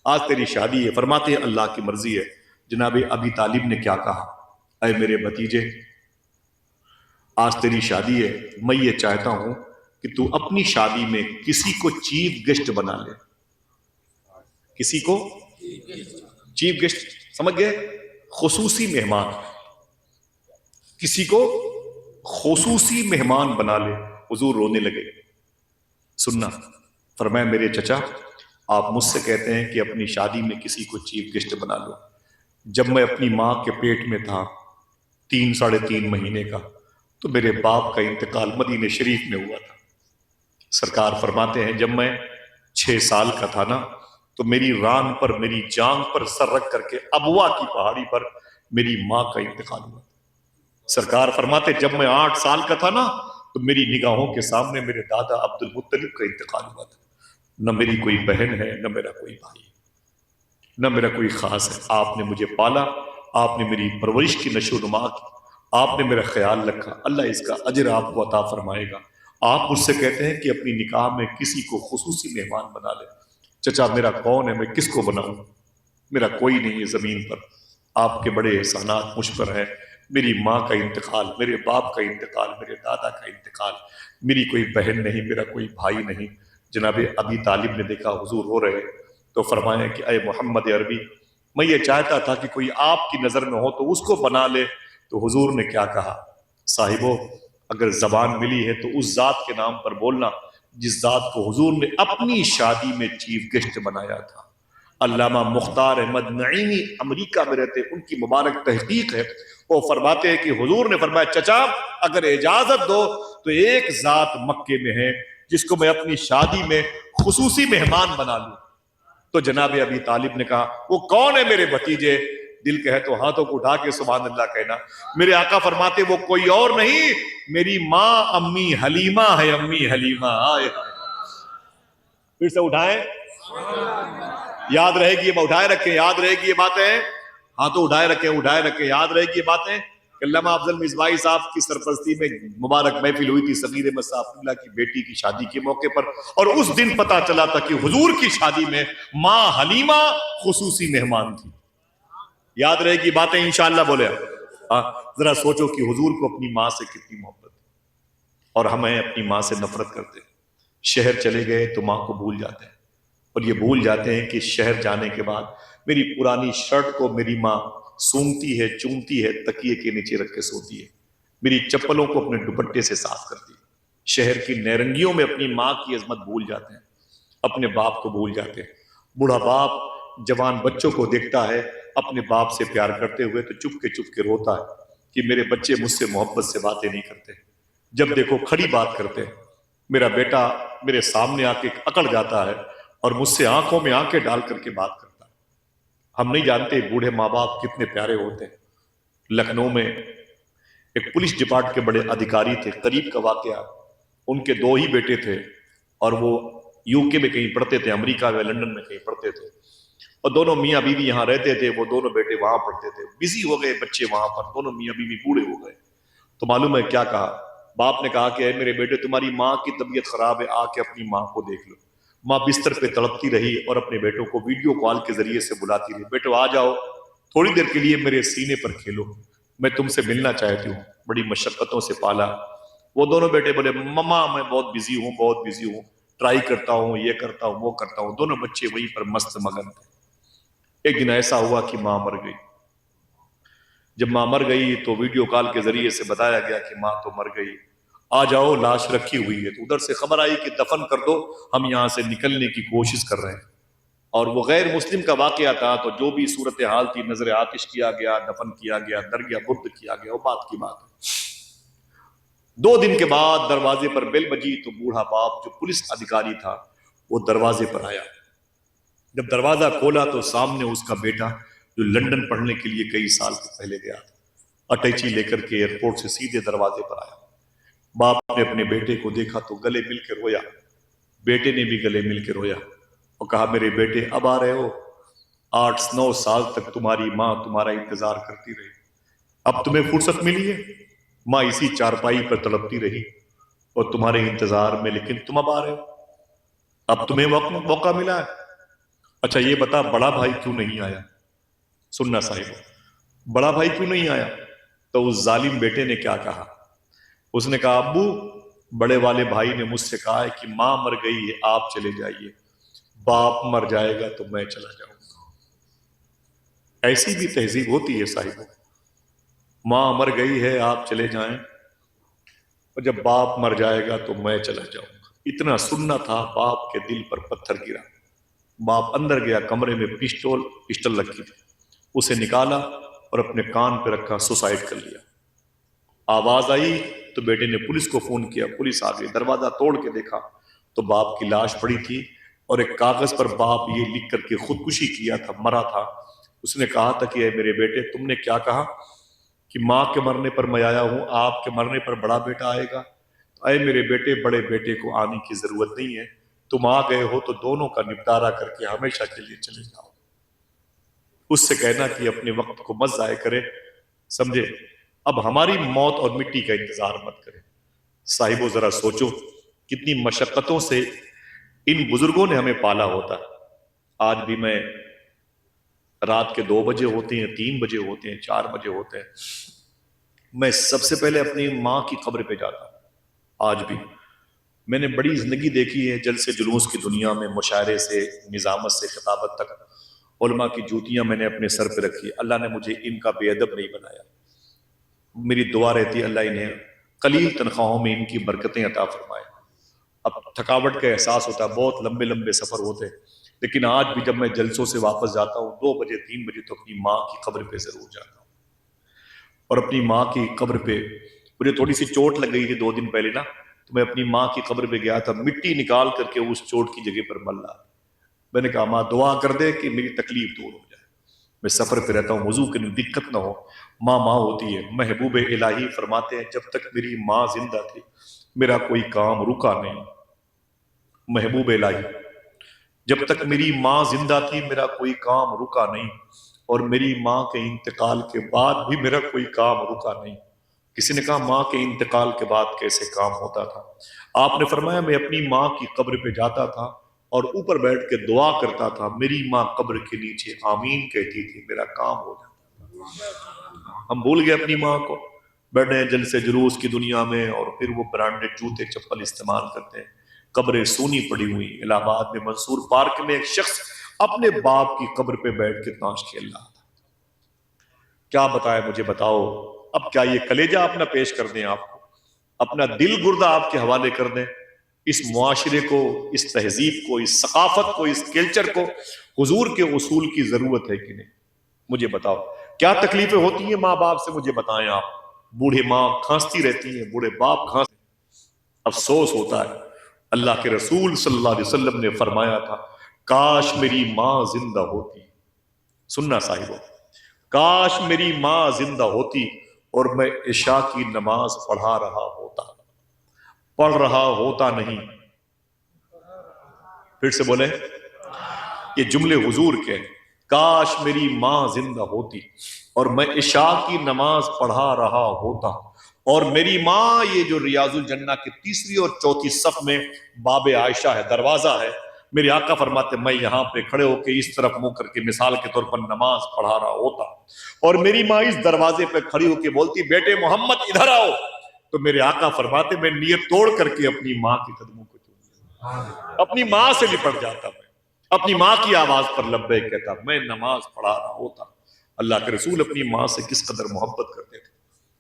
آج تیری شادی ہے. فرماتے ہیں اللہ کی مرضی ہے. جناب ابی طالب نے کیا کہا؟ اے میرے بھتیجے، آج تیری شادی ہے، میں یہ چاہتا ہوں کہ تو اپنی شادی میں کسی کو چیف گیسٹ بنا لے. کسی کو چیف گیسٹ سمجھ گئے؟ خصوصی مہمان. کسی کو خصوصی مہمان بنا لے. حضور رونے لگے. سننا، فرمایا میرے چچا، آپ مجھ سے کہتے ہیں کہ اپنی شادی میں کسی کو چیف گیسٹ بنا لو. جب میں اپنی ماں کے پیٹ میں تھا 3 ساڑھے 3 مہینے کا، تو میرے باپ کا انتقال مدینہ شریف میں ہوا تھا. سرکار فرماتے ہیں جب میں 6 سال کا تھا نا، تو میری ران پر، میری جانگ پر سر رکھ کر کے ابوا کی پہاڑی پر میری ماں کا انتقال ہوا. سرکار فرماتے جب میں 8 سال کا تھا نا، تو میری نگاہوں کے سامنے میرے دادا عبد المطلب کا انتقال ہوا تھا. نہ میری کوئی بہن ہے، نہ میرا کوئی بھائی، نہ میرا کوئی خاص ہے. آپ نے مجھے پالا، آپ نے میری پرورش کی نشو و نما کی، آپ نے میرا خیال رکھا. اللہ اس کا اجر آپ کو عطا فرمائے گا. آپ مجھ سے کہتے ہیں کہ اپنی نکاح میں کسی کو خصوصی مہمان بنا لے. چچا میرا کون ہے؟ میں کس کو بناؤں؟ میرا کوئی نہیں ہے زمین پر. آپ کے بڑے احسانات مجھ پر ہیں. میری ماں کا انتقال، میرے باپ کا انتقال، میرے دادا کا انتقال، میری کوئی بہن نہیں، میرا کوئی بھائی نہیں. جناب ابی طالب نے دیکھا حضور ہو رہے، تو فرمایا کہ اے محمد عربی، میں یہ چاہتا تھا کہ کوئی آپ کی نظر میں ہو تو اس کو بنا لے. تو حضور نے کیا کہا؟ صاحبو، اگر زبان ملی ہے تو اس ذات کے نام پر بولنا جس ذات کو حضور نے اپنی شادی میں چیف گیسٹ بنایا تھا. علامہ مختار احمد نعیمی امریکہ میں رہتے، ان کی مبارک تحقیق ہے. وہ فرماتے ہیں کہ حضور نے فرمایا چچا اگر اجازت دو تو ایک ذات مکے میں ہے جس کو میں اپنی شادی میں خصوصی مہمان بنا لوں. تو جناب ابی طالب نے کہا وہ کون ہے میرے بھتیجے؟ دل کہے تو ہاتھوں کو اٹھا کے سبحان اللہ کہنا. میرے آقا فرماتے وہ کوئی اور نہیں، میری ماں امی حلیمہ ہے. امی حلیمہ. آئے پھر سے اٹھائیں، یاد رہے گی یہ، اٹھائے رکھیں، یاد رہے گی یہ باتیں. ہاتھوں اٹھائے رکھیں، اٹھائے رکھیں، یاد رہے گی یہ باتیں. علامہ افضل مصباحی صاحب کی سرپرستی میں مبارک محفل ہوئی تھی صغیر احمد صاحب اللہ کی بیٹی کی شادی کے موقع پر، اور اس دن پتا چلا تھا کہ حضور کی شادی میں ماں حلیمہ خصوصی مہمان تھی. یاد رہے گی باتیں انشاءاللہ. بولے ذرا سوچو کہ حضور کو اپنی ماں سے کتنی محبت، اور ہمیں اپنی ماں سے نفرت کرتے. شہر چلے گئے تو ماں کو بھول جاتے ہیں، اور یہ بھول جاتے ہیں کہ شہر جانے کے بعد میری پرانی شرٹ کو میری ماں سونگتی ہے، چومتی ہے، تکیے کے نیچے رکھ کے سوتی ہے. میری چپلوں کو اپنے دوپٹے سے صاف کرتی ہے. شہر کی نیرنگیوں میں اپنی ماں کی عظمت بھول جاتے ہیں، اپنے باپ کو بھول جاتے ہیں. بوڑھا باپ جوان بچوں کو دیکھتا ہے اپنے باپ سے پیار کرتے ہوئے تو چپ کے روتا ہے کہ میرے بچے مجھ سے محبت سے باتیں نہیں کرتے، جب دیکھو کھڑی بات کرتے ہیں. میرا بیٹا میرے سامنے آ کے اکڑ جاتا ہے اور مجھ سے آنکھوں میں آنکھیں ڈال کر کے بات کرتا ہے. ہم نہیں جانتے بوڑھے ماں باپ کتنے پیارے ہوتے ہیں. لکھنؤ میں ایک پولیس ڈپارٹ کے بڑے ادھیکاری تھے، قریب کا واقعہ. ان کے 2 ہی بیٹے تھے، اور وہ یو کے میں کہیں پڑھتے تھے، امریکہ میں لنڈن میں کہیں پڑھتے تھے، اور دونوں میاں بیوی یہاں رہتے تھے. وہ دونوں بیٹے وہاں پڑھتے تھے. بزی ہو گئے بچے وہاں پر، دونوں میاں بیوی بوڑھے ہو گئے. تو معلوم ہے کیا کہا؟ باپ نے کہا کہ اے میرے بیٹے تمہاری ماں کی طبیعت خراب ہے، آ کے اپنی ماں کو دیکھ لو. ماں بستر پہ تڑپتی رہی اور اپنے بیٹوں کو ویڈیو کال کے ذریعے سے بلاتی رہی. بیٹو آ جاؤ تھوڑی دیر کے لیے میرے سینے پر کھیلو، میں تم سے ملنا چاہتی ہوں. بڑی مشقتوں سے پالا. وہ دونوں بیٹے بولے مما میں بہت بزی ہوں، بہت بزی ہوں، ٹرائی کرتا ہوں، یہ کرتا ہوں، وہ کرتا ہوں. دونوں بچے وہیں پر مست مگن تھے. ایک دن ایسا ہوا کہ ماں مر گئی. جب ماں مر گئی تو ویڈیو کال کے ذریعے سے بتایا گیا کہ ماں تو مر گئی، آ جاؤ لاش رکھی ہوئی ہے. تو ادھر سے خبر آئی کہ دفن کر دو، ہم یہاں سے نکلنے کی کوشش کر رہے ہیں. اور وہ غیر مسلم کا واقعہ تھا، تو جو بھی صورتحال تھی نظر آتش کیا گیا، دفن کیا گیا، درگاہ برد کیا گیا. وہ بات کی بات ہے. 2 دن کے بعد دروازے پر بیل بجی تو بوڑھا باپ جو پولیس ادھیکاری تھا وہ دروازے پر آیا. جب دروازہ کھولا تو سامنے اس کا بیٹا جو لنڈن پڑھنے کے لیے کئی سال پہلے گیا تھا، اٹیچی لے کر کے ایئرپورٹ سے سیدھے دروازے پر آیا. باپ نے اپنے بیٹے کو دیکھا تو گلے مل کے رویا. بیٹے نے بھی گلے مل کے رویا اور کہا میرے بیٹے اب آ رہے ہو؟ 8-9 سال تک تمہاری ماں تمہارا انتظار کرتی رہی، اب تمہیں فرصت ملی ہے. ماں اسی چارپائی پر تڑپتی رہی اور تمہارے انتظار میں، لیکن تم اب آ رہے ہو، اب تمہیں موقع ملا ہے. اچھا یہ بتا بڑا بھائی کیوں نہیں آیا؟ سننا صاحب، بڑا بھائی کیوں نہیں آیا؟ تو اس ظالم بیٹے نے کیا کہا؟ اس نے کہا ابو بڑے والے بھائی نے مجھ سے کہا ہے کہ ماں مر گئی ہے آپ چلے جائیے، باپ مر جائے گا تو میں چلا جاؤں گا۔ ایسی بھی تہذیب ہوتی ہے صاحب، ماں مر گئی ہے آپ چلے جائیں، اور جب باپ مر جائے گا تو میں چلا جاؤں گا۔ اتنا سننا تھا، باپ کے دل پر پتھر گرا۔ باپ اندر گیا، کمرے میں پسٹل رکھی تھی، اسے نکالا اور اپنے کان پہ رکھا، سوسائڈ کر لیا۔ آواز آئی تو بیٹے نے پولیس کو فون کیا، پولیس آ گئی، دروازہ توڑ کے دیکھا تو باپ کی لاش پڑی تھی، اور ایک کاغذ پر باپ یہ لکھ کر کے خودکشی کیا تھا، مرا تھا۔ اس نے کہا تھا کہ اے میرے بیٹے تم نے کیا کہا کہ ماں کے مرنے پر میں آیا ہوں، آپ کے مرنے پر بڑا بیٹا آئے گا؟ اے میرے بیٹے بڑے بیٹے کو آنے کی ضرورت نہیں ہے، تم آ گئے ہو تو دونوں کا نپٹارا کر کے ہمیشہ کے لیے چلے جاؤ۔ اس سے کہنا کہ اپنے وقت کو مت ضائع کرے، سمجھے؟ اب ہماری موت اور مٹی کا انتظار مت کرے۔ صاحبو ذرا سوچو کتنی مشقتوں سے ان بزرگوں نے ہمیں پالا ہوتا۔ آج بھی میں رات کے 2 بجے ہوتے ہیں، 3 بجے ہوتے ہیں، 4 بجے ہوتے ہیں، میں سب سے پہلے اپنی ماں کی قبر پہ جاتا ہوں۔ آج بھی میں نے بڑی زندگی دیکھی ہے، جلسے جلوس کی دنیا میں، مشاعرے سے، نظامت سے، خطابت تک، علماء کی جوتیاں میں نے اپنے سر پہ رکھی۔ اللہ نے مجھے ان کا بے ادب نہیں بنایا۔ میری دعا رہتی ہے اللہ انہیں قلیل تنخواہوں میں ان کی برکتیں عطا فرمائے۔ اب تھکاوٹ کا احساس ہوتا ہے، بہت لمبے لمبے سفر ہوتے ہیں، لیکن آج بھی جب میں جلسوں سے واپس جاتا ہوں 2 بجے 3 بجے تو اپنی ماں کی قبر پہ ضرور جاتا ہوں۔ اور اپنی ماں کی قبر پہ مجھے تھوڑی سی چوٹ لگ گئی تھی 2 دن پہلے نا، تو میں اپنی ماں کی قبر پہ گیا تھا، مٹی نکال کر کے اس چوٹ کی جگہ پر مل رہا۔ میں نے کہا ماں دعا کر دے کہ میری تکلیف دور ہو جائے، میں سفر پہ رہتا ہوں، وضو کی دقت نہ ہو۔ ماں ماں ہوتی ہے۔ محبوب الہی فرماتے ہیں جب تک میری ماں زندہ تھی میرا کوئی کام رکا نہیں۔ محبوب الہی جب تک میری ماں زندہ تھی میرا کوئی کام رکا نہیں، اور میری ماں کے انتقال کے بعد بھی میرا کوئی کام رکا نہیں۔ کسی نے کہا ماں کے انتقال کے بعد کیسے کام ہوتا تھا؟ آپ نے فرمایا میں اپنی ماں کی قبر پہ جاتا تھا اور اوپر بیٹھ کے دعا کرتا تھا، میری ماں قبر کے نیچے آمین کہتی تھی، میرا کام ہو جاتا۔ ہم بھول گئے اپنی ماں کو، بیٹھے ہیں جلسے جلوس کی دنیا میں، اور پھر وہ برانڈڈ جوتے چپل استعمال کرتے ہیں۔ قبریں سونی پڑی ہوئی۔ الہ آباد میں منصور پارک میں ایک شخص اپنے باپ کی قبر پہ بیٹھ کے تاش کھیل رہا تھا۔ کیا بتائے مجھے بتاؤ، اب کیا یہ کلیجہ اپنا پیش کر دیں آپ کو، اپنا دل گردہ آپ کے حوالے کر دیں؟ اس معاشرے کو، اس تہذیب کو، اس ثقافت کو، اس کلچر کو حضور کے اصول کی ضرورت ہے کہ نہیں؟ مجھے بتاؤ کیا تکلیفیں ہوتی ہیں ماں باپ سے، مجھے بتائیں آپ۔ بوڑھے ماں کھانستی رہتی ہیں، بوڑھے باپ کھانستے، افسوس ہوتا ہے۔ اللہ کے رسول صلی اللہ علیہ وسلم نے فرمایا تھا کاش میری ماں زندہ ہوتی، سننا صاحبو، کاش میری ماں زندہ ہوتی اور میں عشاء کی نماز پڑھا رہا ہوتا، پڑھ رہا ہوتا نہیں۔ پھر سے بولیں، یہ جملے حضور کے، کاش میری ماں زندہ ہوتی اور میں عشاء کی نماز پڑھا رہا ہوتا، اور میری ماں، یہ جو ریاض الجنہ کی 3 اور 4 صف میں باب عائشہ ہے، دروازہ ہے، میرے آقا فرماتے میں یہاں پہ کھڑے ہو کے اس طرف منہ کر کے مثال کے طور پر نماز پڑھا رہا ہوتا، اور میری ماں اس دروازے پہ کھڑی ہو کے بولتی بیٹے محمد ادھر آؤ، تو میرے آقا فرماتے میں نیت توڑ کر کے اپنی ماں کے قدموں کو چومتا، اپنی ماں سے لپٹ جاتا، میں اپنی ماں کی آواز پر لبیک کہتا، میں نماز پڑھا رہا ہوتا۔ اللہ کے رسول اپنی ماں سے کس قدر محبت کرتے تھے،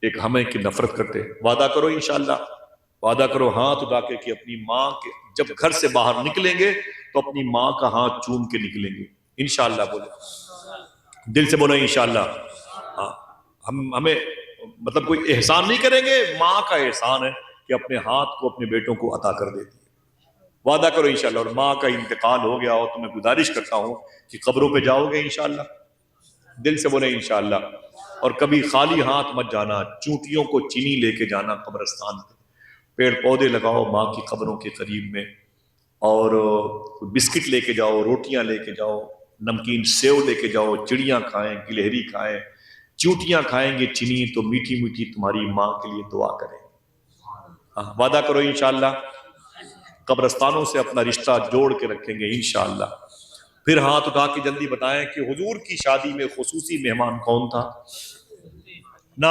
ایک ہمیں کی نفرت کرتے۔ وعدہ کرو انشاءاللہ، وعدہ کرو ہاتھ اٹھا کے کہ اپنی ماں کے جب گھر سے باہر نکلیں گے تو اپنی ماں کا ہاتھ چوم کے نکلیں گے انشاءاللہ۔ بولے دل سے، بولو انشاءاللہ۔ ہاں، ہمیں مطلب کوئی احسان نہیں کریں گے، ماں کا احسان ہے کہ اپنے ہاتھ کو اپنے بیٹوں کو عطا کر دیتی ہے۔ وعدہ کرو انشاءاللہ۔ اور ماں کا انتقال ہو گیا ہو تو میں گزارش کرتا ہوں کہ قبروں پہ جاؤ گے انشاءاللہ، دل سے بولے انشاءاللہ۔ اور کبھی خالی ہاتھ مت جانا، چونٹیوں کو چینی لے کے جانا قبرستان پہ، پیڑ پودے لگاؤ ماں کی قبروں کے قریب میں، اور بسکٹ لے کے جاؤ، روٹیاں لے کے جاؤ، نمکین سیو لے کے جاؤ، چڑیاں کھائیں، گلہری کھائیں، چونٹیاں کھائیں گے چینی تو میٹھی میٹھی تمہاری ماں کے لیے دعا کریں۔ وعدہ کرو انشاءاللہ، قبرستانوں سے اپنا رشتہ جوڑ کے رکھیں گے انشاءاللہ۔ پھر ہاتھ اٹھا کے جلدی بتائیں کہ حضور کی شادی میں خصوصی مہمان کون تھا؟ نہ